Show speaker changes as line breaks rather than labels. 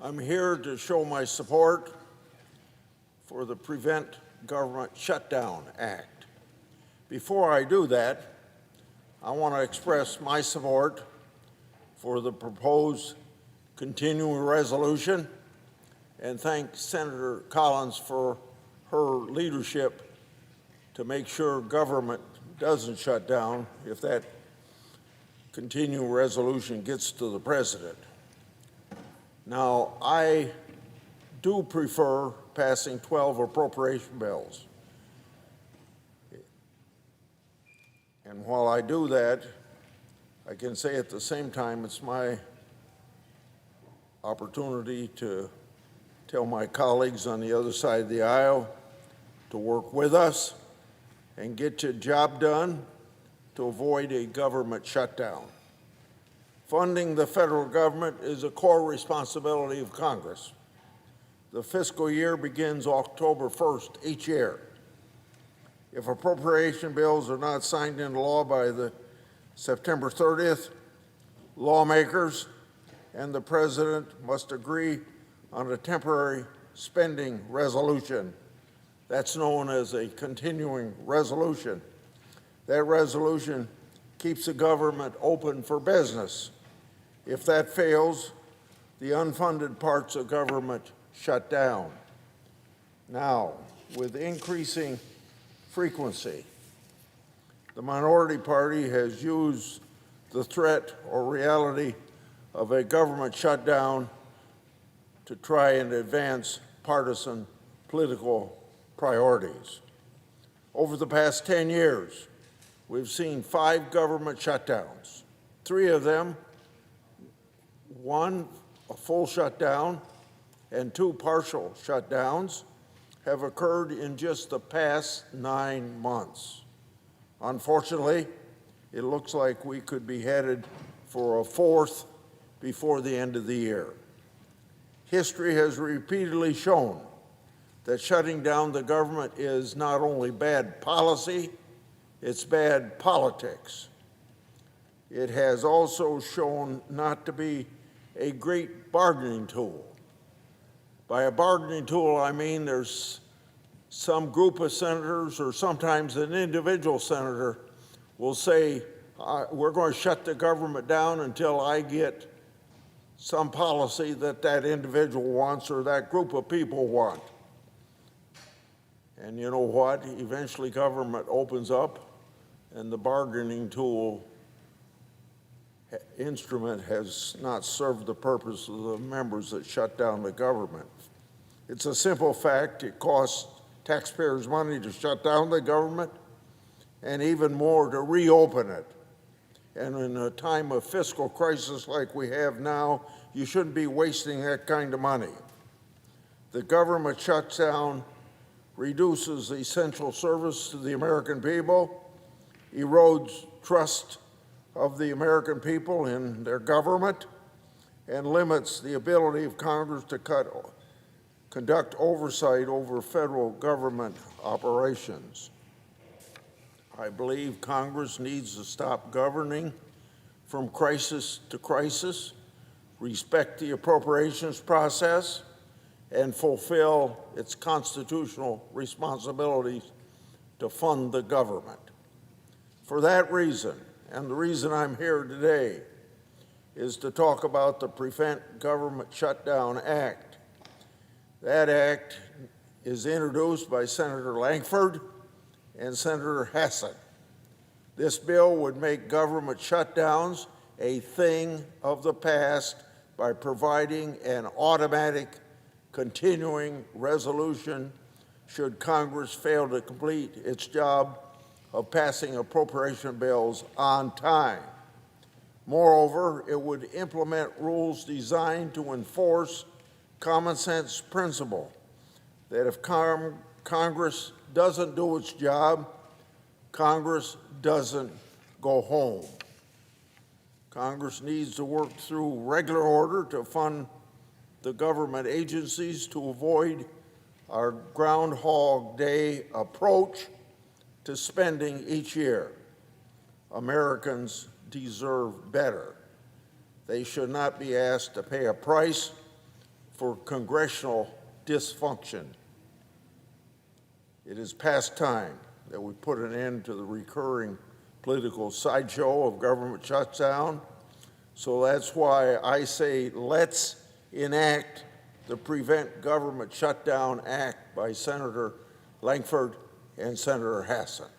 I'm here to show my support for the Prevent Government Shutdown Act. Before I do that, I want to express my support for the proposed continuing resolution and thank Senator Collins for her leadership to make sure government doesn't shut down if that continuing resolution gets to the president. Now, I do prefer passing 12 appropriation bills. And while I do that, I can say at the same time it's my opportunity to tell my colleagues on the other side of the aisle to work with us and get your job done to avoid a government shutdown. Funding the federal government is a core responsibility of Congress. The fiscal year begins October 1st each year. If appropriation bills are not signed into law by the September 30th, lawmakers and the president must agree on a temporary spending resolution. That's known as a continuing resolution. That resolution keeps the government open for business. If that fails, the unfunded parts of government shut down. Now, with increasing frequency, the minority party has used the threat or reality of a government shutdown to try and advance partisan political priorities. Over the past 10 years, we've seen 5 government shutdowns. 3 of them, one a full shutdown and 2 partial shutdowns, have occurred in just the past 9 months. Unfortunately, it looks like we could be headed for a 4th before the end of the year. History has repeatedly shown that shutting down the government is not only bad policy, it's bad politics. It has also shown not to be a great bargaining tool. By a bargaining tool, I mean there's some group of senators or sometimes an individual senator will say, we're going to shut the government down until I get some policy that that individual wants or that group of people want. And you know what? Eventually government opens up and the bargaining tool instrument has not served the purpose of the members that shut down the government. It's a simple fact. It costs taxpayers money to shut down the government and even more to reopen it. And in a time of fiscal crisis like we have now, you shouldn't be wasting that kind of money. The government shutdown reduces essential service to the American people, erodes trust of the American people in their government, and limits the ability of Congress to conduct oversight over federal government operations. I believe Congress needs to stop governing from crisis to crisis, respect the appropriations process, and fulfill its constitutional responsibilities to fund the government. For that reason, and the reason I'm here today, is to talk about the Prevent Government Shutdown Act. That act is introduced by Senator Lankford and Senator Hassan. This bill would make government shutdowns a thing of the past by providing an automatic continuing resolution should Congress fail to complete its job of passing appropriation bills on time. Moreover, it would implement rules designed to enforce common sense principle that if Congress doesn't do its job, Congress doesn't go home. Congress needs to work through regular order to fund the government agencies to avoid our Groundhog Day approach to spending each year. Americans deserve better. They should not be asked to pay a price for congressional dysfunction. It is past time that we put an end to the recurring political sideshow of government shutdown. So that's why I say let's enact the Prevent Government Shutdown Act by Senator Lankford and Senator Hassan.